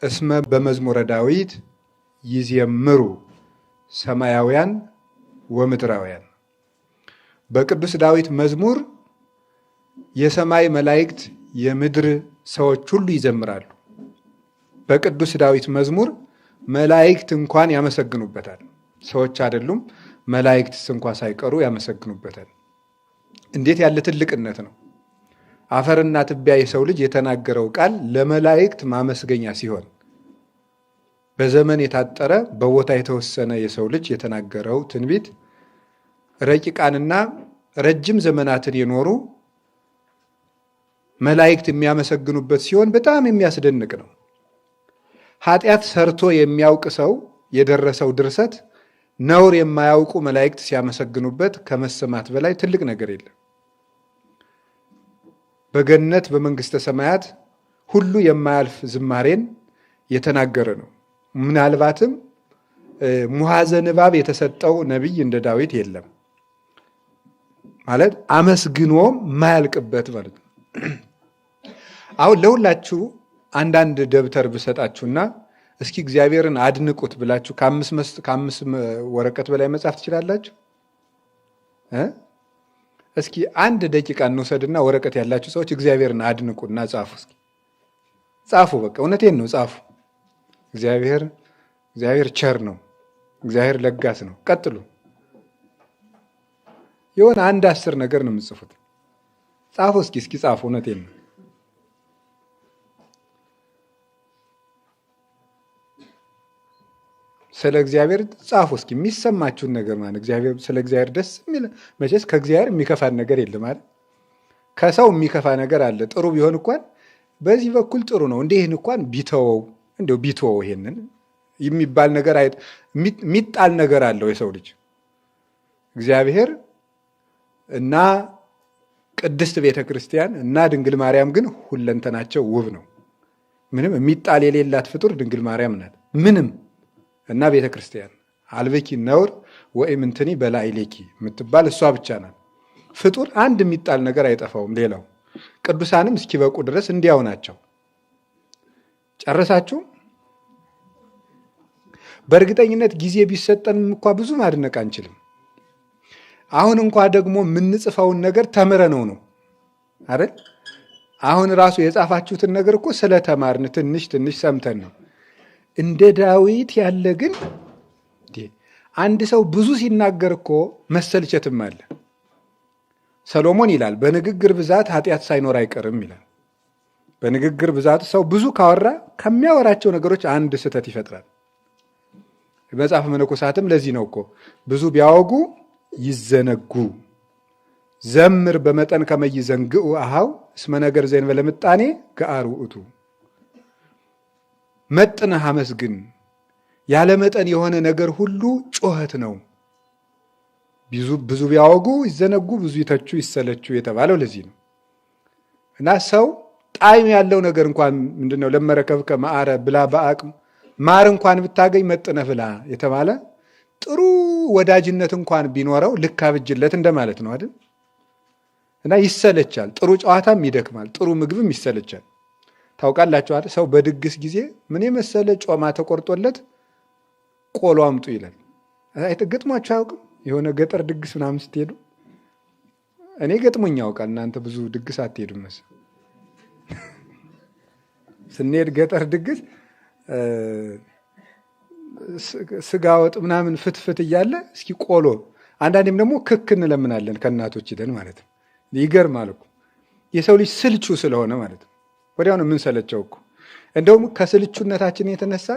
እስመ በመዝሙረ ዳዊት ይዜምሩ ሰማያውያን ወምድራውያን። በቅዱስ ዳዊት መዝሙር የሰማይ መላእክት የምድር ሰዎች ሁሉ ይዘምራሉ። በቅዱስ ዳዊት መዝሙር መላእክት እንኳን ያመሰግኑበታል። ሰዎች አይደሉም፣ መላእክትስ እንኳን ሳይቀሩ ያመሰግኑበታል። እንዴት ያለ ትልቅነት ነው! አፈርና ትቢያ የሰው ልጅ የተናገረው ቃል ለመላእክት ማመስገኛ ሲሆን፣ በዘመን የታጠረ በቦታ የተወሰነ የሰው ልጅ የተናገረው ትንቢት ረቂቃንና ረጅም ዘመናትን የኖሩ መላእክት የሚያመሰግኑበት ሲሆን በጣም የሚያስደንቅ ነው። ኃጢአት ሰርቶ የሚያውቅ ሰው የደረሰው ድርሰት ነውር የማያውቁ መላእክት ሲያመሰግኑበት ከመሰማት በላይ ትልቅ ነገር የለም። በገነት በመንግስተ ሰማያት ሁሉ የማያልፍ ዝማሬን የተናገረ ነው። ምናልባትም ሙሐዘ ንባብ የተሰጠው ነቢይ እንደ ዳዊት የለም። ማለት አመስግኖ የማያልቅበት ማለት ነው። አሁን ለሁላችሁ አንዳንድ ደብተር ብሰጣችሁና እስኪ እግዚአብሔርን አድንቁት ብላችሁ ከአምስት ወረቀት በላይ መጻፍ ትችላላችሁ? እስኪ አንድ ደቂቃ እንውሰድና ወረቀት ያላችሁ ሰዎች እግዚአብሔርን አድንቁና ጻፉ። እስኪ ጻፉ። በቃ እውነቴን ነው፣ ጻፉ። እግዚአብሔር ቸር ነው፣ እግዚአብሔር ለጋስ ነው። ቀጥሉ። የሆነ 10 ነገር ነው የምጽፉት። ጻፉ እስኪ ጻፉ። እውነቴን ነው። ስለ እግዚአብሔር ጻፉ እስኪ የሚሰማችሁን ነገር ማለት ስለ እግዚአብሔር ደስ የሚል መቼስ ከእግዚአብሔር የሚከፋን ነገር የለም ማለት ከሰው የሚከፋ ነገር አለ። ጥሩ ቢሆን እንኳን በዚህ በኩል ጥሩ ነው እንዴ ይህን እንኳን ቢተወው ይሄንን የሚባል ነገር የሚጣል ነገር አለው የሰው ልጅ። እግዚአብሔር እና ቅድስት ቤተ ክርስቲያን እና ድንግል ማርያም ግን ሁለንተናቸው ውብ ነው። ምንም የሚጣል የሌላት ፍጡር ድንግል ማርያም ናት። ምንም እና ቤተ ክርስቲያን አልብኪ ነውር ወኢምንትኒ በላዕሌኪ የምትባል እሷ ብቻ ናት። ፍጡር አንድ የሚጣል ነገር አይጠፋውም። ሌላው ቅዱሳንም እስኪበቁ ድረስ እንዲያው ናቸው። ጨረሳችሁ? በእርግጠኝነት ጊዜ ቢሰጠንም እንኳ ብዙ ማድነቅ አንችልም። አሁን እንኳ ደግሞ የምንጽፈውን ነገር ተምረነው ነው አይደል? አሁን ራሱ የጻፋችሁትን ነገር እኮ ስለተማርን ትንሽ ሰምተን ነው። እንደ ዳዊት ያለ ግን አንድ ሰው ብዙ ሲናገር እኮ መሰልቸትም አለ። ሰሎሞን ይላል በንግግር ብዛት ኃጢአት ሳይኖር አይቀርም ይላል። በንግግር ብዛት ሰው ብዙ ካወራ ከሚያወራቸው ነገሮች አንድ ስህተት ይፈጥራል። መጽሐፈ መነኮሳትም ለዚህ ነው እኮ ብዙ ቢያወጉ ይዘነጉ፣ ዘምር በመጠን ከመይዘንግኡ አሃው እስመ ነገር ዘእንበለ ምጣኔ ገአር ውእቱ። መጥነህ አመስግን፣ ያለ መጠን የሆነ ነገር ሁሉ ጮኸት ነው። ብዙ ቢያወጉ ይዘነጉ፣ ብዙ ይተቹ ይሰለቹ የተባለው ለዚህ ነው። እና ሰው ጣዕም ያለው ነገር እንኳን ምንድነው ለመረከብከ ማዕረ ብላ በአቅም ማር እንኳን ብታገኝ መጥነህ ብላ የተባለ ጥሩ ወዳጅነት እንኳን ቢኖረው ልክ አብጅለት እንደማለት ነው አይደል? እና ይሰለቻል። ጥሩ ጨዋታም ይደክማል፣ ጥሩ ምግብም ይሰለቻል። ታውቃላችሁ አይደል? ሰው በድግስ ጊዜ ምን የመሰለ ጮማ ተቆርጦለት ቆሎ አምጡ ይላል። ገጥሟችሁ አያውቅም? የሆነ ገጠር ድግስ ምናምን ስትሄዱ፣ እኔ ገጥሞኝ ያውቃል። እናንተ ብዙ ድግስ አትሄዱም መሰለኝ። ስንሄድ ገጠር ድግስ ስጋ ወጥ ምናምን ፍትፍት እያለ እስኪ ቆሎ፣ አንዳንዴም ደግሞ ክክ እንለምናለን ከእናቶች ሂደን ማለት ነው። ይገርማል እኮ የሰው ልጅ ስልቹ ስለሆነ ማለት ነው። ወዲያውኑ የምንሰለቸው እኮ እንደውም ከስልቹነታችን የተነሳ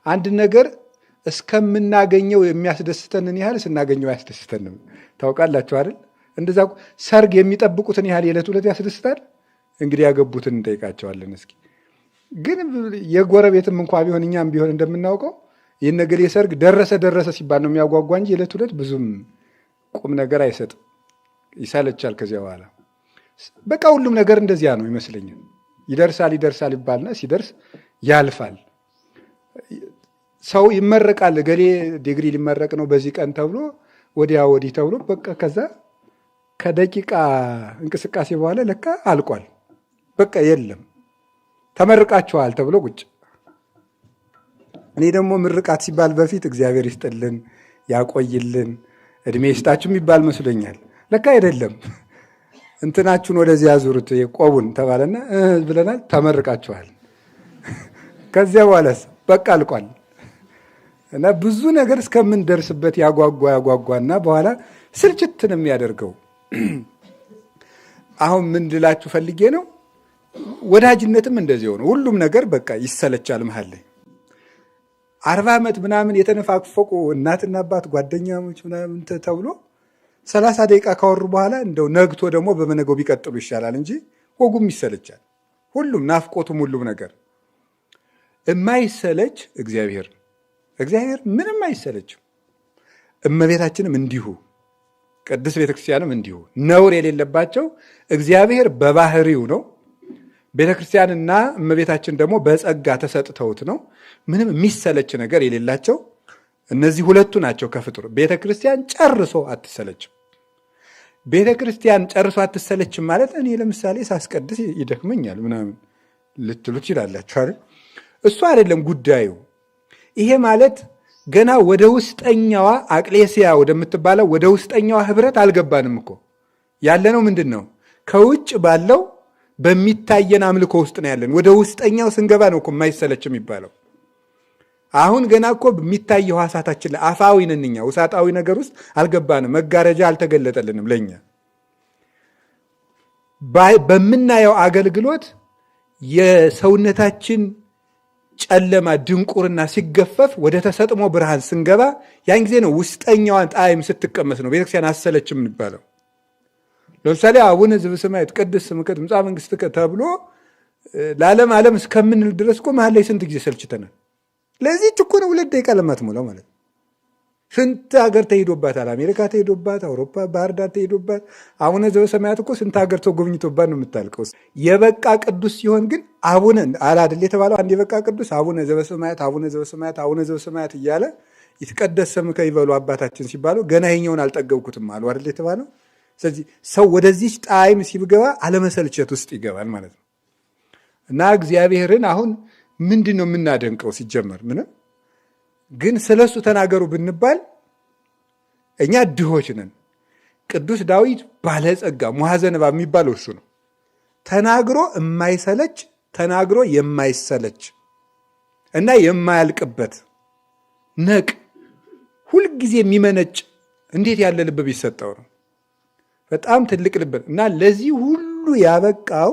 አንድ ነገር እስከምናገኘው የሚያስደስተንን ያህል ስናገኘው አያስደስተንም። ታውቃላችሁ አይደል? እንደዛ ሰርግ የሚጠብቁትን ያህል የዕለት ዕለት ያስደስታል። እንግዲህ ያገቡትን እንጠይቃቸዋለን እስኪ። ግን የጎረቤትም እንኳ ቢሆን እኛም ቢሆን እንደምናውቀው ይህን ነገር የሰርግ ደረሰ ሲባል ነው የሚያጓጓ እንጂ የዕለት ዕለት ብዙም ቁም ነገር አይሰጥም፣ ይሰለቻል። ከዚያ በኋላ በቃ ሁሉም ነገር እንደዚያ ነው ይመስለኛል። ይደርሳል ይባልና ሲደርስ ያልፋል። ሰው ይመረቃል። ገሌ ዲግሪ ሊመረቅ ነው በዚህ ቀን ተብሎ ወዲያ ወዲህ ተብሎ በቃ ከዛ ከደቂቃ እንቅስቃሴ በኋላ ለካ አልቋል። በቃ የለም ተመርቃችኋል ተብሎ ቁጭ እኔ ደግሞ ምርቃት ሲባል በፊት እግዚአብሔር ይስጥልን ያቆይልን እድሜ ይስጣችሁ የሚባል መስሎኛል። ለካ አይደለም። እንትናችሁን ወደዚህ ያዙሩት ቆቡን ተባለና ብለናል፣ ተመርቃችኋል። ከዚያ በኋላስ በቃ አልቋል። እና ብዙ ነገር እስከምንደርስበት ያጓጓና በኋላ ስልችት ነው የሚያደርገው። አሁን ምን ልላችሁ ፈልጌ ነው፣ ወዳጅነትም እንደዚህ ሆነ። ሁሉም ነገር በቃ ይሰለቻል። መሀል ላይ 40 ዓመት ምናምን የተነፋፈቁ እናትና አባት ጓደኛሞች ምናምን ተብሎ 30 ደቂቃ ካወሩ በኋላ እንደው ነግቶ ደግሞ በመነገው ቢቀጥሉ ይሻላል እንጂ ወጉም ይሰለቻል። ሁሉም ናፍቆቱም ሁሉም ነገር የማይሰለች እግዚአብሔር ምንም አይሰለችም። እመቤታችንም እንዲሁ፣ ቅድስት ቤተክርስቲያንም እንዲሁ ነውር የሌለባቸው እግዚአብሔር በባህሪው ነው። ቤተክርስቲያንና እመቤታችን ደግሞ በጸጋ ተሰጥተውት ነው። ምንም የሚሰለች ነገር የሌላቸው እነዚህ ሁለቱ ናቸው ከፍጡር። ቤተክርስቲያን ጨርሶ አትሰለችም። ቤተክርስቲያን ጨርሶ አትሰለችም ማለት እኔ ለምሳሌ ሳስቀድስ ይደክመኛል ምናምን ልትሉ ትችላላችሁ አይደል? እሱ አይደለም ጉዳዩ። ይሄ ማለት ገና ወደ ውስጠኛዋ አቅሌሲያ ወደምትባለው ወደ ውስጠኛዋ ህብረት አልገባንም እኮ። ያለነው ምንድን ነው? ከውጭ ባለው በሚታየን አምልኮ ውስጥ ነው ያለን። ወደ ውስጠኛው ስንገባ ነው እኮ የማይሰለች የሚባለው። አሁን ገና እኮ በሚታየው ሐሳታችን ላይ አፋዊ ነን እኛ። ውሳጣዊ ነገር ውስጥ አልገባንም። መጋረጃ አልተገለጠልንም ለኛ። በምናየው አገልግሎት የሰውነታችን ጨለማ ድንቁርና ሲገፈፍ ወደ ተሰጥሞ ብርሃን ስንገባ ያን ጊዜ ነው ውስጠኛዋን ጣዕም ስትቀመስ ነው ቤተክርስቲያን አሰለችም የሚባለው። ለምሳሌ አቡነ ዘበሰማያት ቅድስት ስምከ ትምጻእ መንግሥትከ ተብሎ ለዓለም ዓለም እስከምንል ድረስ እኮ መሀል ላይ ስንት ጊዜ ሰልችተናል። ለዚህች እኮ ነው 2 ደቂቃ ለማትሞላው ማለት ነው። ስንት ሀገር ተሄዶባታል። አሜሪካ ተሄዶባት፣ አውሮፓ ባህር ዳር ተሄዶባት። አቡነ ዘበሰማያት እኮ ስንት ሀገር ተጎብኝቶባት ነው የምታልቀው። የበቃ ቅዱስ ሲሆን ግን አቡነ አላድል የተባለው አንድ የበቃ ቅዱስ አቡነ ዘበሰማያት አቡነ ዘበሰማያት አቡነ ዘበሰማያት እያለ ይትቀደስ ስምከ ይበሉ አባታችን ሲባሉ ገና ይኸኛውን አልጠገብኩትም አሉ አይደል የተባለው። ስለዚህ ሰው ወደዚች ጣዕም ሲገባ አለመሰልቸት ውስጥ ይገባል ማለት ነው። እና እግዚአብሔርን አሁን ምንድን ነው የምናደንቀው? ሲጀመር ምንም። ግን ስለሱ ተናገሩ ብንባል እኛ ድሆች ነን። ቅዱስ ዳዊት ባለጸጋ ሙሐዘ ንባብ የሚባለው እሱ ነው። ተናግሮ የማይሰለች ተናግሮ የማይሰለች እና የማያልቅበት ነቅ ሁልጊዜ የሚመነጭ እንዴት ያለ ልብ ቢሰጠው ነው። በጣም ትልቅ ልብ እና ለዚህ ሁሉ ያበቃው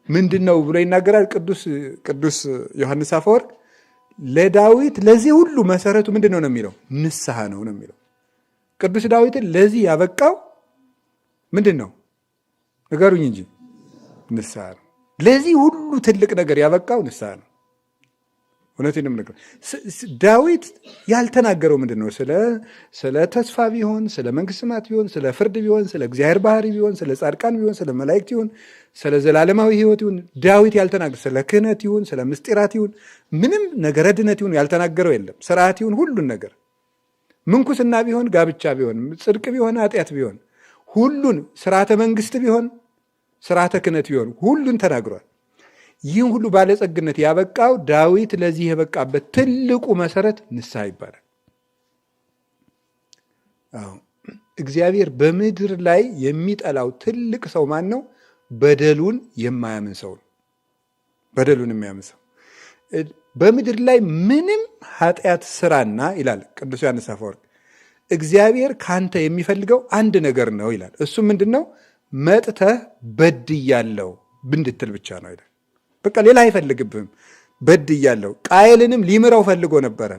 ምንድን ነው ብሎ ይናገራል ቅዱስ ዮሐንስ አፈወርቅ። ለዳዊት ለዚህ ሁሉ መሰረቱ ምንድን ነው የሚለው? ንስሐ ነው የሚለው። ቅዱስ ዳዊትን ለዚህ ያበቃው ምንድን ነው? ንገሩኝ እንጂ። ንስሐ ነው። ለዚህ ሁሉ ትልቅ ነገር ያበቃው ንስሐ ነው። እውነቴን ነው። ዳዊት ያልተናገረው ምንድን ነው? ስለ ተስፋ ቢሆን፣ ስለ መንግስት ሰማያት ቢሆን፣ ስለ ፍርድ ቢሆን፣ ስለ እግዚአብሔር ባህሪ ቢሆን፣ ስለ ጻድቃን ቢሆን፣ ስለ መላእክት ይሁን፣ ስለ ዘላለማዊ ህይወት ይሁን ዳዊት ያልተናገረው፣ ስለ ክህነት ይሁን፣ ስለ ምስጢራት ይሁን፣ ምንም ነገረ ድነት ይሁን ያልተናገረው የለም። ስርዓት ይሁን፣ ሁሉን ነገር ምንኩስና ቢሆን፣ ጋብቻ ቢሆን፣ ጽድቅ ቢሆን፣ ኃጢአት ቢሆን፣ ሁሉን ስርዓተ መንግስት ቢሆን፣ ስርዓተ ክህነት ቢሆን ሁሉን ተናግሯል። ይህን ሁሉ ባለጸግነት ያበቃው ዳዊት ለዚህ የበቃበት ትልቁ መሰረት ንስሐ ይባላል። እግዚአብሔር በምድር ላይ የሚጠላው ትልቅ ሰው ማን ነው? በደሉን የማያምን ሰው ነው። በደሉን የማያምን ሰው በምድር ላይ ምንም ኃጢአት ስራና ይላል ቅዱስ ዮሐንስ አፈወርቅ፣ እግዚአብሔር ካንተ የሚፈልገው አንድ ነገር ነው ይላል። እሱ ምንድን ነው? መጥተህ በድያለሁ እንድትል ብቻ ነው ይላል። በቃ ሌላ አይፈልግብህም። በድያለሁ። ቃየልንም ሊምረው ፈልጎ ነበረ።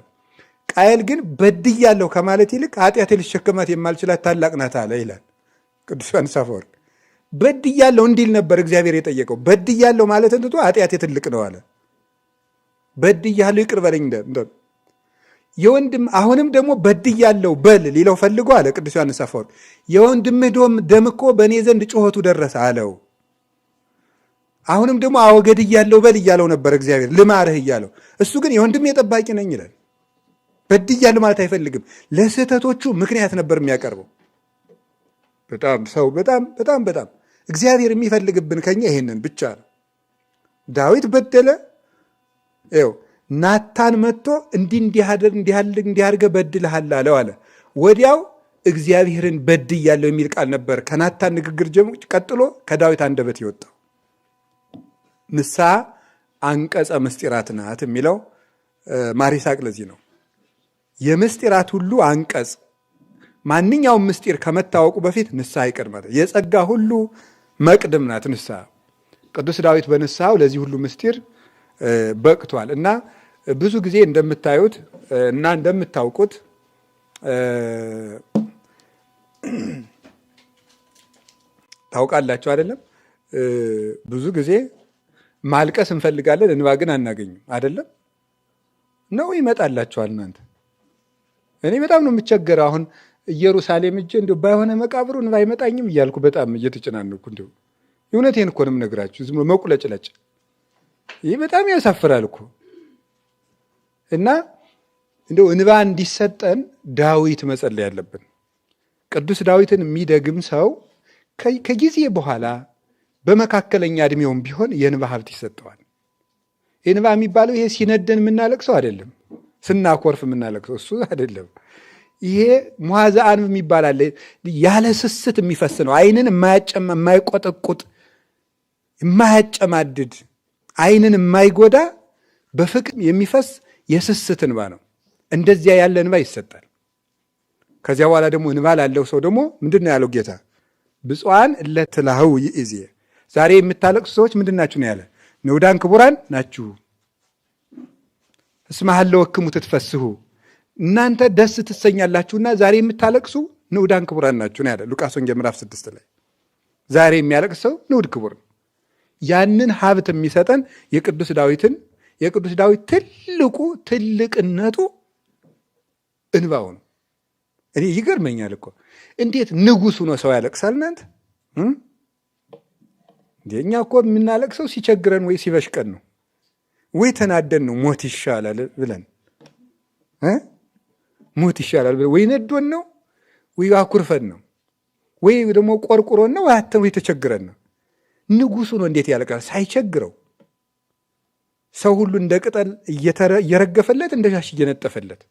ቃየል ግን በድያለሁ ከማለት ይልቅ ኃጢአቴ ልሸከማት የማልችላት ታላቅ ናት አለ ይላል ቅዱስ ዮሐንስ አፈወርቅ። በድያለሁ እንዲል ነበር እግዚአብሔር የጠየቀው። በድያለሁ ማለት እንትቶ ኃጢአቴ ትልቅ ነው አለ። በድያለሁ ይቅር በለኝ የወንድም አሁንም ደግሞ በድያለሁ በል ሊለው ፈልጎ አለ ቅዱስ ዮሐንስ አፈወርቅ። የወንድምህ ደም እኮ በእኔ ዘንድ ጩኸቱ ደረሰ አለው። አሁንም ደግሞ አወገድያለሁ በል እያለው ነበር እግዚአብሔር፣ ልማርህ እያለው። እሱ ግን የወንድሜ ጠባቂ ነኝ ይላል። በድያለሁ ማለት አይፈልግም። ለስህተቶቹ ምክንያት ነበር የሚያቀርበው። በጣም ሰው በጣም እግዚአብሔር የሚፈልግብን ከኛ ይሄንን ብቻ ነው። ዳዊት በደለ። ይኸው ናታን መጥቶ እንዲህ በድልሃል አለው አለ። ወዲያው እግዚአብሔርን በድያለሁ የሚል ቃል ነበር ከናታን ንግግር ቀጥሎ ከዳዊት አንደበት የወጣው። ንስሐ አንቀጸ ምስጢራት ናት የሚለው ማር ይስሐቅ ለዚህ ነው። የምስጢራት ሁሉ አንቀጽ፣ ማንኛውም ምስጢር ከመታወቁ በፊት ንስሐ ይቀድማል። የጸጋ ሁሉ መቅድም ናት ንስሐ። ቅዱስ ዳዊት በንስሐው ለዚህ ሁሉ ምስጢር በቅቷል እና ብዙ ጊዜ እንደምታዩት እና እንደምታውቁት ታውቃላችሁ አይደለም? ብዙ ጊዜ ማልቀስ እንፈልጋለን፣ እንባ ግን አናገኝም አይደለም? ነው ይመጣላችኋል እናንተ። እኔ በጣም ነው የምቸገረው። አሁን ኢየሩሳሌም እጄ እንዲሁ ባይሆነ መቃብሩ እንባ አይመጣኝም እያልኩ በጣም እየተጨናነኩ እንዲሁ እውነቴን እኮ ነው የምነግራችሁ። ዝም ብሎ መቁለጭለጭ ይህ በጣም ያሳፍራል እኮ። እና እንደው እንባ እንዲሰጠን ዳዊት መጸለይ ያለብን። ቅዱስ ዳዊትን የሚደግም ሰው ከጊዜ በኋላ በመካከለኛ እድሜውም ቢሆን የእንባ ሀብት ይሰጠዋል። እንባ የሚባለው ይሄ ሲነደን የምናለቅሰው አይደለም፣ ስናኮርፍ የምናለቅሰው እሱ አይደለም። ይሄ መዋዘ አንብ የሚባል አለ። ያለ ስስት የሚፈስ ነው። ዓይንን የማይቆጠቁጥ የማያጨማድድ ዓይንን የማይጎዳ በፍቅር የሚፈስ የስስት እንባ ነው። እንደዚያ ያለ እንባ ይሰጣል። ከዚያ በኋላ ደግሞ እንባ ላለው ሰው ደግሞ ምንድን ነው ያለው ጌታ? ብፁዓን እለ ትላህው ይእዜ። ዛሬ የምታለቅሱ ሰዎች ምንድን ናችሁ ነው ያለ? ንዑዳን ክቡራን ናችሁ። እስመ ሀለወክሙ ትትፈስሑ፣ እናንተ ደስ ትሰኛላችሁና ዛሬ የምታለቅሱ ንዑዳን ክቡራን ናችሁ ነው ያለ ሉቃስ ወንጌል ምዕራፍ 6 ላይ። ዛሬ የሚያለቅስ ሰው ንዑድ ክቡር ነው። ያንን ሀብት የሚሰጠን የቅዱስ ዳዊት ትልቅነቱ እንባው ነው። እኔ ይገርመኛል እኮ እንዴት ንጉሱ ነው ሰው ያለቅሳል? እናንተ እኛ እኮ የምናለቅሰው ሲቸግረን ወይ ሲበሽቀን ነው ወይ ተናደን ነው ሞት ይሻላል ብለን ወይ ነዶን ነው ወይ አኩርፈን ነው ወይ ደግሞ ቆርቁሮን ነው ወይ ተቸግረን ነው። ንጉሱ ነው እንዴት ያለቅሳል ሳይቸግረው? ሰው ሁሉ እንደ ቅጠል እየረገፈለት እንደ ሻሽ እየነጠፈለት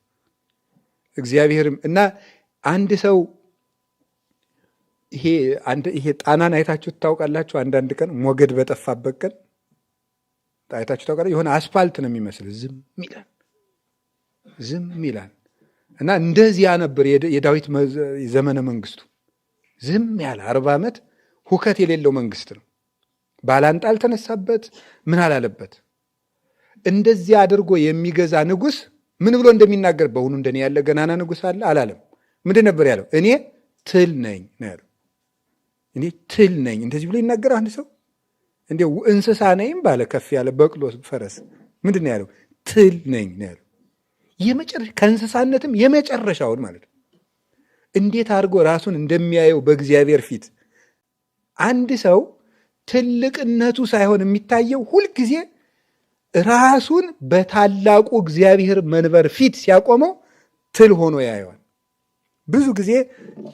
እግዚአብሔርም እና አንድ ሰው ይሄ ጣናን አይታችሁ ታውቃላችሁ? አንዳንድ ቀን ሞገድ በጠፋበት ቀን አይታችሁ ታውቃላችሁ? የሆነ አስፋልት ነው የሚመስል ዝም ይላል እና እንደዚያ ነበር የዳዊት ዘመነ መንግስቱ። ዝም ያለ 40 ዓመት ሁከት የሌለው መንግስት ነው። ባላንጣ አልተነሳበት፣ ምን አላለበት። እንደዚያ አድርጎ የሚገዛ ንጉስ ምን ብሎ እንደሚናገር በእውኑ እንደኔ ያለ ገናና ንጉስ አለ አላለም። ምንድን ነበር ያለው? እኔ ትል ነኝ ነው ያለው። እኔ ትል ነኝ እንደዚህ ብሎ ይናገር አንድ ሰው? እንዲያው እንስሳ ነኝም ባለ ከፍ ያለ በቅሎ ፈረስ ምንድን ነው ያለው? ትል ነኝ ነው ያለው። ከእንስሳነትም የመጨረሻውን ማለት ነው። እንዴት አድርጎ ራሱን እንደሚያየው በእግዚአብሔር ፊት አንድ ሰው ትልቅነቱ ሳይሆን የሚታየው ሁልጊዜ ራሱን በታላቁ እግዚአብሔር መንበር ፊት ሲያቆመው ትል ሆኖ ያየዋል። ብዙ ጊዜ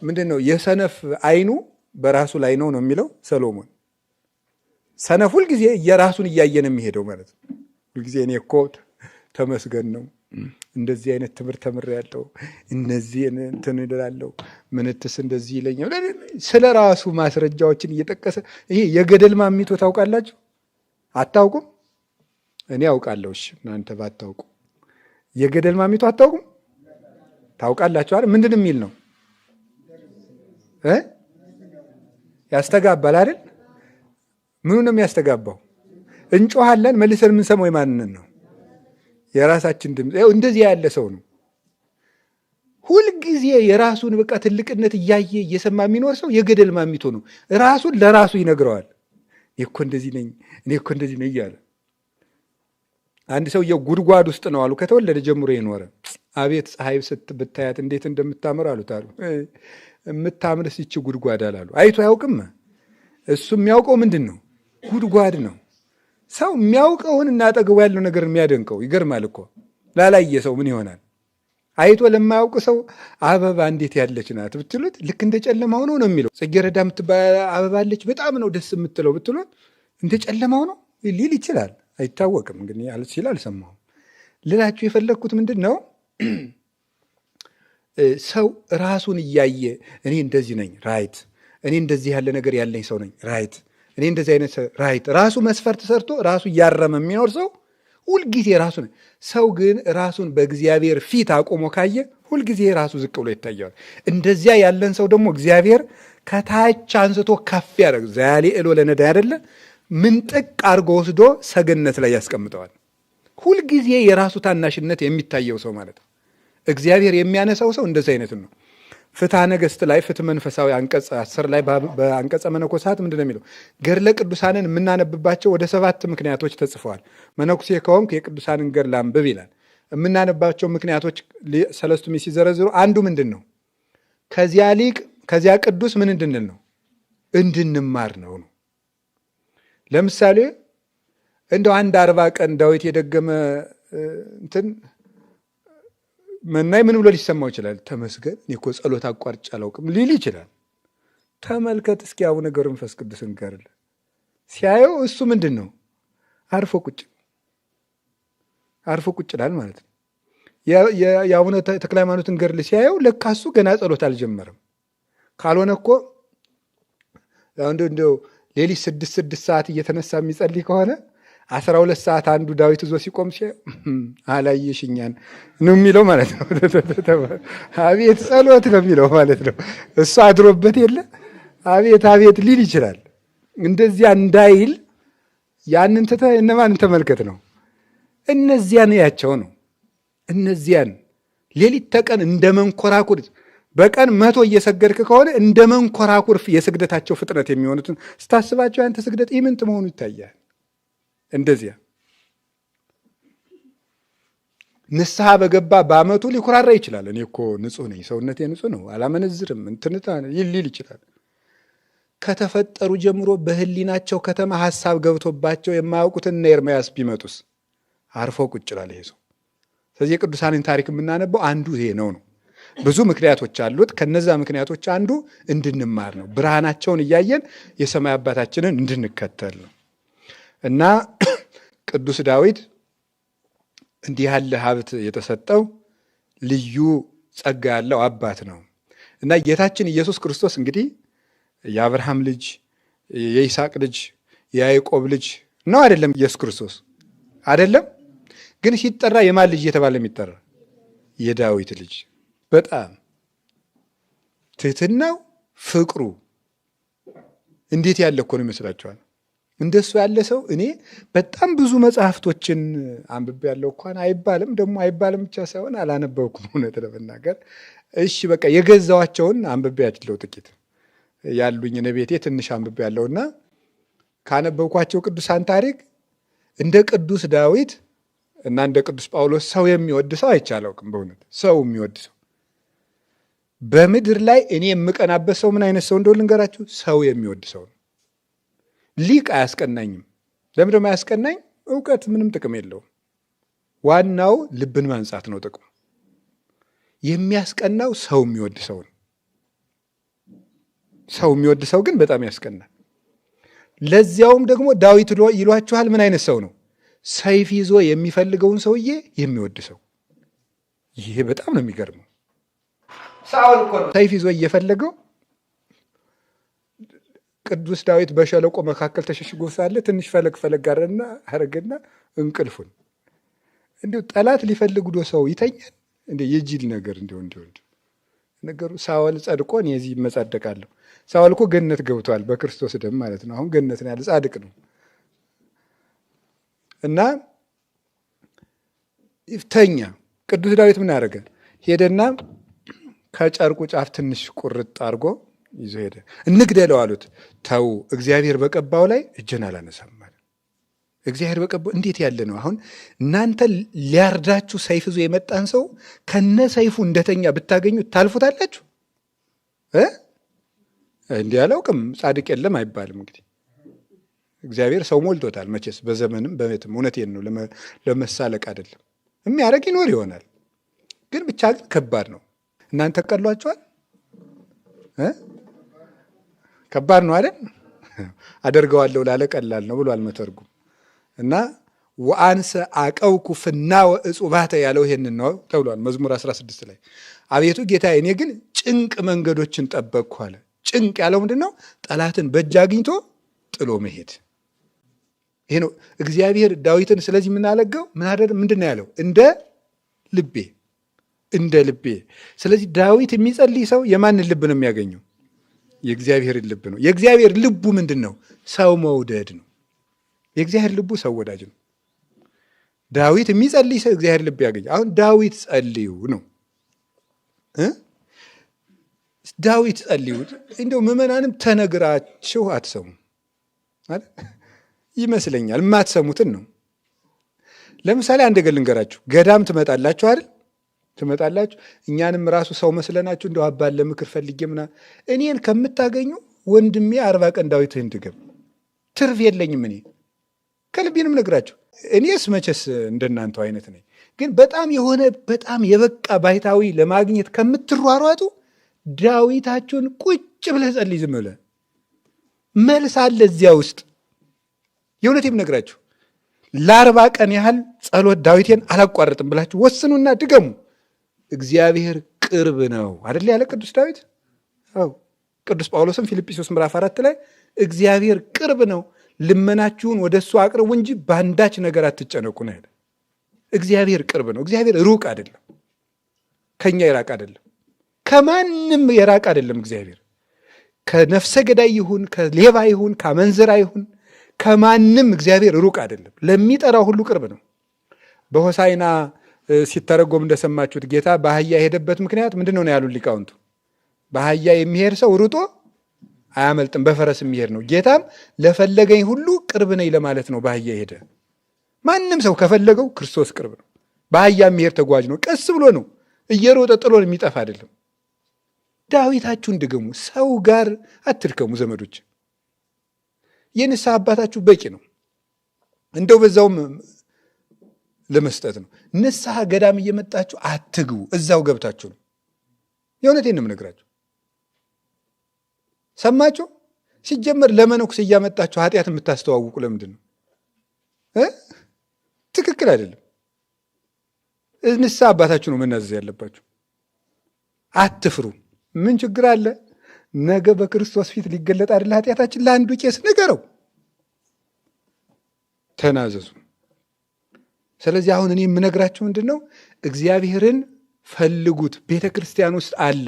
ምንድን ነው የሰነፍ ዓይኑ በራሱ ላይ ነው የሚለው ሰሎሞን። ሰነፍ ሁልጊዜ የራሱን እያየን የሚሄደው ማለት ነው። ሁልጊዜ እኔ እኮ ተመስገን ነው እንደዚህ አይነት ትምህርት ተምሬያለሁ፣ እነዚህ እንትን እላለሁ፣ ምንትስ እንደዚህ ይለኛል። ስለ ራሱ ማስረጃዎችን እየጠቀሰ ይሄ የገደል ማሚቶ ታውቃላችሁ? አታውቁም? እኔ አውቃለሁ። እሺ እናንተ ባታውቁ የገደል ማሚቶ አታውቁም? ታውቃላችሁ አይደል? ምንድን የሚል ነው? ያስተጋባል አይደል? ምኑ ነው የሚያስተጋባው? እንጮሃለን፣ መልሰን የምንሰማው የማንን ነው? የራሳችን ድምፅ። እንደዚህ ያለ ሰው ነው ሁልጊዜ የራሱን በቃ ትልቅነት እያየ እየሰማ የሚኖር ሰው የገደል ማሚቶ ነው። ራሱን ለራሱ ይነግረዋል። እኔ እኮ እንደዚህ ነኝ እያለ አንድ ሰውዬው ጉድጓድ ውስጥ ነው አሉ ከተወለደ ጀምሮ የኖረ። አቤት ፀሐይ ብታያት እንዴት እንደምታምር አሉት አሉ። የምታምርስ ይቺ ጉድጓድ አላሉ። አይቶ አያውቅም። እሱ የሚያውቀው ምንድን ነው? ጉድጓድ ነው። ሰው የሚያውቀውን እናጠገቡ ያለው ነገር የሚያደንቀው ይገርማል እኮ። ላላየ ሰው ምን ይሆናል? አይቶ ለማያውቅ ሰው አበባ እንዴት ያለች ናት ብትሉት ልክ እንደ ጨለማው ነው የሚለው። ጽጌረዳ የምትባል አበባ አለች በጣም ነው ደስ የምትለው ብትሉት እንደ ጨለማው ነው ሊል ይችላል። አይታወቅም። ግን ሲል አልሰማሁም። ልላችሁ የፈለግኩት ምንድን ነው? ሰው ራሱን እያየ እኔ እንደዚህ ነኝ ራይት፣ እኔ እንደዚህ ያለ ነገር ያለኝ ሰው ነኝ ራይት፣ እኔ እንደዚህ አይነት ራይት፣ ራሱ መስፈርት ሰርቶ ራሱ እያረመ የሚኖር ሰው ሁልጊዜ ራሱ ነው። ሰው ግን ራሱን በእግዚአብሔር ፊት አቆሞ ካየ ሁልጊዜ ራሱ ዝቅ ብሎ ይታየዋል። እንደዚያ ያለን ሰው ደግሞ እግዚአብሔር ከታች አንስቶ ከፍ ያደርግ ዛሌ እሎ ለነዳ አይደለ ምንጥቅ አድርጎ ወስዶ ሰገነት ላይ ያስቀምጠዋል። ሁልጊዜ የራሱ ታናሽነት የሚታየው ሰው ማለት ነው። እግዚአብሔር የሚያነሳው ሰው እንደዚህ አይነት ነው። ፍትሐ ነገሥት ላይ ፍትሕ መንፈሳዊ አንቀጽ 10 ላይ በአንቀጸ መነኮሳት ምንድን ነው የሚለው? ገድለ ቅዱሳንን የምናነብባቸው ወደ 7 ምክንያቶች ተጽፈዋል። መነኩሴ ከሆንክ የቅዱሳንን ገድል አንብብ ይላል። የምናነባቸው ምክንያቶች ሰለስቱ ምዕት ሲዘረዝሩ አንዱ ምንድን ነው? ከዚያ ሊቅ ከዚያ ቅዱስ ምን እንድንል ነው? እንድንማር ነው። ለምሳሌ እንደው አንድ 40 ቀን ዳዊት የደገመ እንትን መናይ ምን ብሎ ሊሰማው ይችላል? ተመስገን እኔ እኮ ጸሎት አቋርጬ አላውቅም ሊል ይችላል። ተመልከት እስኪ አቡነ ገብረ መንፈስ ቅዱስን ገድል ሲያየው እሱ ምንድን ነው? አርፎ ቁጭ ይላል ማለት ነው። የአቡነ ተክለ ሃይማኖትን ገድል ሲያየው ለካ እሱ ገና ጸሎት አልጀመረም። ካልሆነ እኮ እንደው ሌሊት 6 ሰዓት እየተነሳ የሚጸልይ ከሆነ 12 ሰዓት አንዱ ዳዊት ይዞ ሲቆም አላየሽኛን ነው የሚለው ማለት ነው። አቤት ጸሎት ነው የሚለው ማለት ነው። እሱ አድሮበት የለ አቤት አቤት ሊል ይችላል። እንደዚያ እንዳይል ያንን ትተህ እነማን ተመልከት ነው? እነዚያን ያቸው ነው። እነዚያን ሌሊት ተቀን እንደ መንኮራኩር በቀን 100 እየሰገድክ ከሆነ እንደ መንኮራኩር የስግደታቸው ፍጥነት የሚሆኑትን ስታስባቸው ያንተ ስግደት ኢምንት መሆኑ ይታያል። እንደዚያ ንስሐ በገባ በዓመቱ ሊኩራራ ይችላል። እኔ እኮ ንጹሕ ነኝ፣ ሰውነቴ ንጹሕ ነው፣ አላመነዝርም እንትንታ ሊል ይችላል። ከተፈጠሩ ጀምሮ በህሊናቸው ከተማ ሐሳብ ገብቶባቸው የማያውቁትን እነ ኤርምያስ ቢመጡስ አርፎ ቁጭ ይላል ይሄ ሰው። ስለዚህ የቅዱሳንን ታሪክ የምናነበው አንዱ ይሄ ነው። ብዙ ምክንያቶች አሉት። ከነዛ ምክንያቶች አንዱ እንድንማር ነው። ብርሃናቸውን እያየን የሰማይ አባታችንን እንድንከተል ነው። እና ቅዱስ ዳዊት እንዲህ ያለ ሀብት የተሰጠው ልዩ ጸጋ ያለው አባት ነው። እና ጌታችን ኢየሱስ ክርስቶስ እንግዲህ የአብርሃም ልጅ፣ የይስሐቅ ልጅ፣ የያዕቆብ ልጅ ነው አይደለም? ኢየሱስ ክርስቶስ አይደለም? ግን ሲጠራ የማን ልጅ እየተባለ የሚጠራ? የዳዊት ልጅ። በጣም ትህትናው፣ ፍቅሩ እንዴት ያለ እኮ ነው ይመስላችኋል? እንደሱ ያለ ሰው እኔ በጣም ብዙ መጽሐፍቶችን አንብቤ ያለው እንኳን አይባልም፣ ደግሞ አይባልም ብቻ ሳይሆን አላነበብኩም እውነት ለመናገር። እሺ በቃ የገዛዋቸውን አንብቤ ያለው ጥቂት ያሉኝ ቤቴ ትንሽ አንብቤ ያለውና ካነበብኳቸው ቅዱሳን ታሪክ እንደ ቅዱስ ዳዊት እና እንደ ቅዱስ ጳውሎስ ሰው የሚወድ ሰው አይቻለውቅም። በእውነት ሰው የሚወድ ሰው በምድር ላይ እኔ የምቀናበት ሰው ምን አይነት ሰው እንደሆነ ልንገራችሁ። ሰው የሚወድ ሰው ነው። ሊቅ አያስቀናኝም። ለምን ደግሞ አያስቀናኝ? እውቀት ምንም ጥቅም የለውም። ዋናው ልብን ማንጻት ነው ጥቅሙ። የሚያስቀናው ሰው የሚወድ ሰው ነው። ሰው የሚወድ ሰው ግን በጣም ያስቀናል። ለዚያውም ደግሞ ዳዊት ይሏችኋል ምን አይነት ሰው ነው? ሰይፍ ይዞ የሚፈልገውን ሰውዬ የሚወድ ሰው። ይሄ በጣም ነው የሚገርመው። ሳኦል እኮ ነው ሰይፍ ይዞ እየፈለገው ቅዱስ ዳዊት በሸለቆ መካከል ተሸሽጎ ሳለ ትንሽ ፈለግ አረገና እንቅልፉን እንዲሁ ጠላት ሊፈልግ ዶ ሰው ይተኛል። እንደ የጅል ነገር እንዲሆን ነገሩ። ሳኦል ጸድቆ እኔ እዚህ እመጻደቃለሁ። ሳኦል እኮ ገነት ገብቷል በክርስቶስ ደም ማለት ነው። አሁን ገነት ነው ያለ ጻድቅ ነው። እና ተኛ። ቅዱስ ዳዊት ምን አደረገ? ሄደና ከጨርቁ ጫፍ ትንሽ ቁርጥ አድርጎ ይዞ ሄደ። እንግደለው አሉት። ተው እግዚአብሔር በቀባው ላይ እጅን አላነሳም ማለት። እግዚአብሔር በቀባው እንዴት ያለ ነው! አሁን እናንተ ሊያርዳችሁ ሰይፍ ይዞ የመጣን ሰው ከነ ሰይፉ እንደተኛ ብታገኙ ታልፉታላችሁ? እንዲህ አላውቅም ጻድቅ የለም አይባልም። እንግዲህ እግዚአብሔር ሰው ሞልቶታል መቼስ በዘመንም በቤትም። እውነቴን ነው፣ ለመሳለቅ አይደለም። የሚያደርግ ይኖር ይሆናል፣ ግን ብቻ ግን ከባድ ነው። እናንተ ቀሏቸዋል። ከባድ ነው አይደል? አደርገዋለሁ ላለ ቀላል ነው ብሏል መተርጉም። እና ወአንሰ አቀውኩ ፍናወ እጹባተ ያለው ይሄንን ነው ተብሏል መዝሙር 16 ላይ። አቤቱ ጌታዬ እኔ ግን ጭንቅ መንገዶችን ጠበቅኩ አለ። ጭንቅ ያለው ምንድን ነው? ጠላትን በእጅ አግኝቶ ጥሎ መሄድ። ይሄ ነው እግዚአብሔር ዳዊትን ስለዚህ የምናለገው ምንድን ነው ያለው? እንደ ልቤ። ስለዚህ ዳዊት የሚጸልይ ሰው የማንን ልብ ነው የሚያገኘው? የእግዚአብሔርን ልብ ነው። የእግዚአብሔር ልቡ ምንድን ነው? ሰው መውደድ ነው። የእግዚአብሔር ልቡ ሰው ወዳጅ ነው። ዳዊት የሚጸልይ ሰው እግዚአብሔር ልብ ያገኝ። አሁን ዳዊት ጸልዩ ነው። ዳዊት ጸልዩ እንደው ምዕመናንም ተነግራችሁ አትሰሙ ይመስለኛል። የማትሰሙትን ነው። ለምሳሌ አንድ ነገር ልንገራችሁ። ገዳም ትመጣላችሁ አይደል? ትመጣላችሁ። እኛንም ራሱ ሰው መስለናችሁ እንደው አባል ለምክር ፈልጌ ምናምን እኔን ከምታገኙ ወንድሜ 40 ቀን ዳዊትህን ድገም። ትርፍ የለኝም እኔ ከልቤንም ነግራችሁ። እኔስ መቼስ እንደናንተው አይነት ነኝ። ግን በጣም የበቃ ባይታዊ ለማግኘት ከምትሯሯጡ ዳዊታችሁን ቁጭ ብለህ ጸልይ። ዝም ብለህ መልስ አለ እዚያ ውስጥ። የእውነቴም ነግራችሁ ለ40 ቀን ያህል ጸሎት ዳዊቴን አላቋረጥም ብላችሁ ወስኑና ድገሙ። እግዚአብሔር ቅርብ ነው አይደል ያለ ቅዱስ ዳዊት። አዎ ቅዱስ ጳውሎስም ፊልጵስዩስ ምዕራፍ 4 ላይ እግዚአብሔር ቅርብ ነው፣ ልመናችሁን ወደ እሱ አቅርቡ እንጂ በአንዳች ነገር አትጨነቁ ነው ያለ። እግዚአብሔር ቅርብ ነው። እግዚአብሔር ሩቅ አይደለም፣ ከኛ የራቅ አይደለም፣ ከማንም የራቅ አይደለም። እግዚአብሔር ከነፍሰ ገዳይ ይሁን ከሌባ ይሁን ከአመንዝራ ይሁን ከማንም እግዚአብሔር ሩቅ አይደለም። ለሚጠራው ሁሉ ቅርብ ነው። በሆሳይና ሲተረጎም እንደሰማችሁት ጌታ በአህያ የሄደበት ምክንያት ምንድን ነው ያሉት ሊቃውንቱ? በአህያ የሚሄድ ሰው ሩጦ አያመልጥም፣ በፈረስ የሚሄድ ነው። ጌታም ለፈለገኝ ሁሉ ቅርብ ነኝ ለማለት ነው በአህያ ሄደ። ማንም ሰው ከፈለገው ክርስቶስ ቅርብ ነው። በአህያ የሚሄድ ተጓዥ ነው። ቀስ ብሎ ነው፣ እየሮጠ ጥሎን የሚጠፋ አይደለም። ዳዊታችሁን ድገሙ። ሰው ጋር አትድከሙ ዘመዶች። የንስሐ አባታችሁ በቂ ነው። እንደው በዛውም ለመስጠት ነው። ንስሐ ገዳም እየመጣችሁ አትግቡ፣ እዛው ገብታችሁ ነው። የእውነቴን ነው የምነግራችሁ። ሰማችሁ? ሲጀመር ለመነኩስ እያመጣችሁ ኃጢአት የምታስተዋውቁ ለምንድን ነው? ትክክል አይደለም። ንስሐ አባታችሁ ነው መናዘዝ ያለባችሁ። አትፍሩ። ምን ችግር አለ? ነገ በክርስቶስ ፊት ሊገለጥ አይደል ኃጢአታችን? ለአንዱ ቄስ ንገረው፣ ተናዘዙ። ስለዚህ አሁን እኔ የምነግራችሁ ምንድን ነው? እግዚአብሔርን ፈልጉት። ቤተ ክርስቲያን ውስጥ አለ።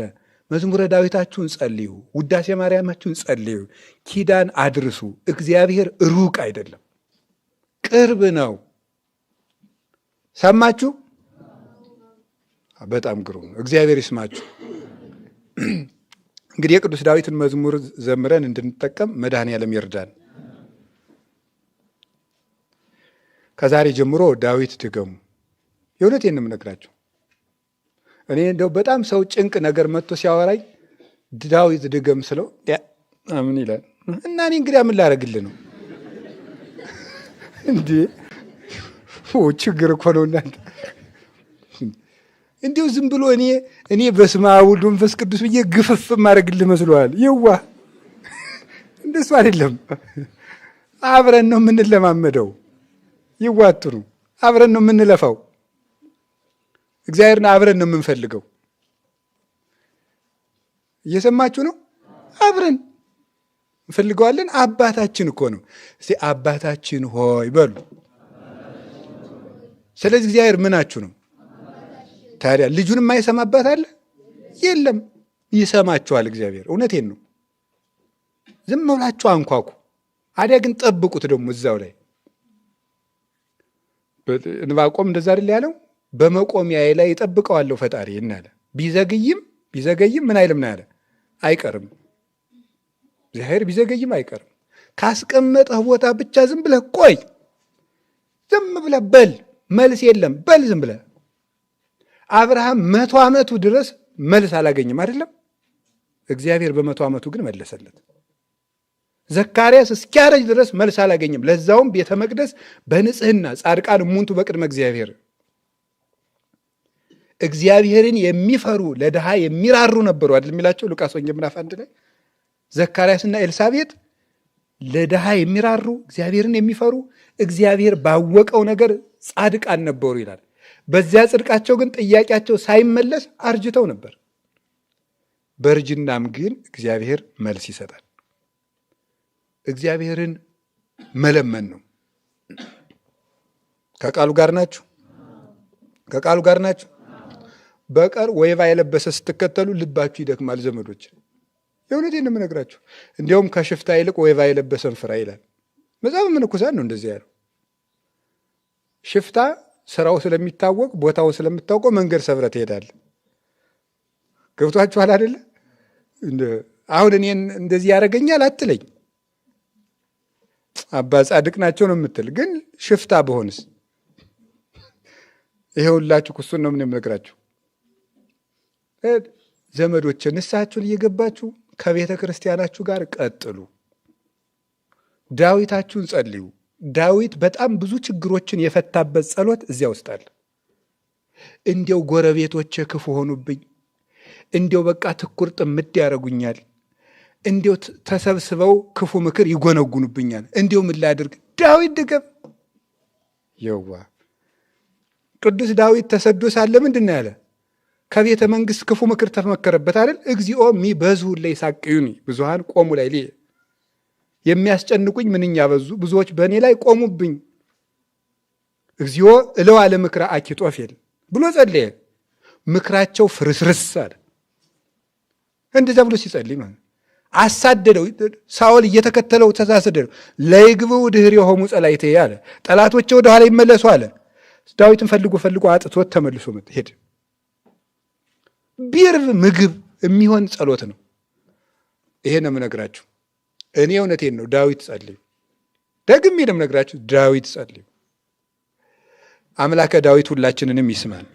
መዝሙረ ዳዊታችሁን ጸልዩ፣ ውዳሴ ማርያማችሁን ጸልዩ፣ ኪዳን አድርሱ። እግዚአብሔር ሩቅ አይደለም፣ ቅርብ ነው። ሰማችሁ? በጣም ግሩም ነው። እግዚአብሔር ይስማችሁ። እንግዲህ የቅዱስ ዳዊትን መዝሙር ዘምረን እንድንጠቀም መድኃኔዓለም ይርዳን። ከዛሬ ጀምሮ ዳዊት ድገሙ። የእውነቴን ነው የምነግራችሁ። እኔ እንደው በጣም ሰው ጭንቅ ነገር መጥቶ ሲያወራኝ ዳዊት ድገም ስለው ምን ይላል? እና እኔ እንግዲህ ምን ላደርግልህ ነው እንዴ? ችግር እኮ ነው እናንተ። እንዲሁ ዝም ብሎ እኔ በስመ አብ ወወልድ ወመንፈስ ቅዱስ ብዬ ግፍፍ ማድረግልህ መስሎሃል? ይዋ እንደሱ አይደለም። አብረን ነው የምንለማመደው። ይዋጥሩ። አብረን ነው የምንለፋው። እግዚአብሔርን አብረን ነው የምንፈልገው። እየሰማችሁ ነው? አብረን እንፈልገዋለን። አባታችን እኮ ነው። እስቲ አባታችን ሆይ በሉ። ስለዚህ እግዚአብሔር ምናችሁ ነው? ታዲያ ልጁን የማይሰማ አባት አለ? የለም። ይሰማችኋል እግዚአብሔር። እውነቴን ነው። ዝም ብላችሁ አንኳኩ። አዲያ ግን ጠብቁት ደግሞ እዛው ላይ። ዕንባቆም እንደዛ አይደል ያለው? በመቆሚያዬ ላይ እጠብቀዋለሁ ፈጣሪ እናለ። ቢዘገይም ምን አይልም ነው ያለ? አይቀርም። እግዚአብሔር ቢዘገይም አይቀርም። ካስቀመጠህ ቦታ ብቻ ዝም ብለህ ቆይ። ዝም ብለህ በል። መልስ የለም በል ዝም ብለህ። አብርሃም 100 ዓመቱ ድረስ መልስ አላገኝም አይደለም? እግዚአብሔር በ100 ዓመቱ ግን መለሰለት። ዘካርያስ እስኪያረጅ ድረስ መልስ አላገኝም። ለዛውም ቤተ መቅደስ በንጽህና ጻድቃን እሙንቱ በቅድመ እግዚአብሔር። እግዚአብሔርን የሚፈሩ ለድሃ የሚራሩ ነበሩ አይደል የሚላቸው ሉቃስ ወንጌል ምዕራፍ 1 ላይ። ዘካርያስና ኤልሳቤጥ ለድሃ የሚራሩ እግዚአብሔርን የሚፈሩ እግዚአብሔር ባወቀው ነገር ጻድቃን ነበሩ ይላል። በዚያ ጽድቃቸው ግን ጥያቄያቸው ሳይመለስ አርጅተው ነበር። በእርጅናም ግን እግዚአብሔር መልስ ይሰጣል። እግዚአብሔርን መለመን ነው። ከቃሉ ጋር ናችሁ? ከቃሉ ጋር ናችሁ? በቀር ወይባ የለበሰ ስትከተሉ ልባችሁ ይደክማል ዘመዶች። የእውነቴን ነው የምነግራችሁ። እንዲያውም ከሽፍታ ይልቅ ወይባ የለበሰን ፍራ ይላል መጽሐፈ መነኮሳት ነው እንደዚህ ያለው። ሽፍታ ስራው ስለሚታወቅ ቦታውን ስለምታውቀው መንገድ ሰብረ ትሄዳለህ። ገብቷችኋል አይደለ? አሁን እኔን እንደዚህ ያደርገኛል አትለኝ። አባ ጻድቅ ናቸው ነው የምትል። ግን ሽፍታ በሆንስ? ይሄውላችሁ እሱን ነው የምነግራችሁ ዘመዶች። ንስሐችሁን እየገባችሁ ከቤተ ክርስቲያናችሁ ጋር ቀጥሉ። ዳዊታችሁን ጸልዩ። ዳዊት በጣም ብዙ ችግሮችን የፈታበት ጸሎት እዚያ ውስጥ አለ። እንዲያው ጎረቤቶቼ ክፉ ሆኑብኝ፣ እንዲያው በቃ ትኩር ጥምድ ያደርጉኛል፣ እንዲያው ተሰብስበው ክፉ ምክር ይጎነጉኑብኛል፣ እንዲያው ምን ላድርግ? ዳዊት ድገም። የዋ ቅዱስ ዳዊት ተሰዶ ሳለ ምንድን ነው ያለ? ከቤተ መንግስት ክፉ ምክር ተመከረበት አይደል? እግዚኦ ሚበዝሑ ለይሳቅዩኒ ብዙሃን ቆሙ ላይ የሚያስጨንቁኝ ምንኛ በዙ፣ ብዙዎች በእኔ ላይ ቆሙብኝ። እግዚኦ እለዋ ለምክረ አኪጦፌል ብሎ ጸለየ። ምክራቸው ፍርስርስ አለ። እንደዛ ብሎ ሲጸልይ ማለት አሳደደው። ሳኦል እየተከተለው ተሳሰደው። ለይግብኡ ድኅሬሆሙ ጸላእቴ አለ። ጠላቶቼ ወደ ኋላ ይመለሱ አለ። ዳዊትን ፈልጎ አጥቶት ተመልሶ ሄደ። ቢርብ ምግብ የሚሆን ጸሎት ነው። ይሄ ነው የምነግራችሁ። እኔ እውነቴን ነው። ዳዊት ጸልዩ። ደግሜ ነው የምነግራችሁ። ዳዊት ጸልዩ። አምላከ ዳዊት ሁላችንንም ይስማል።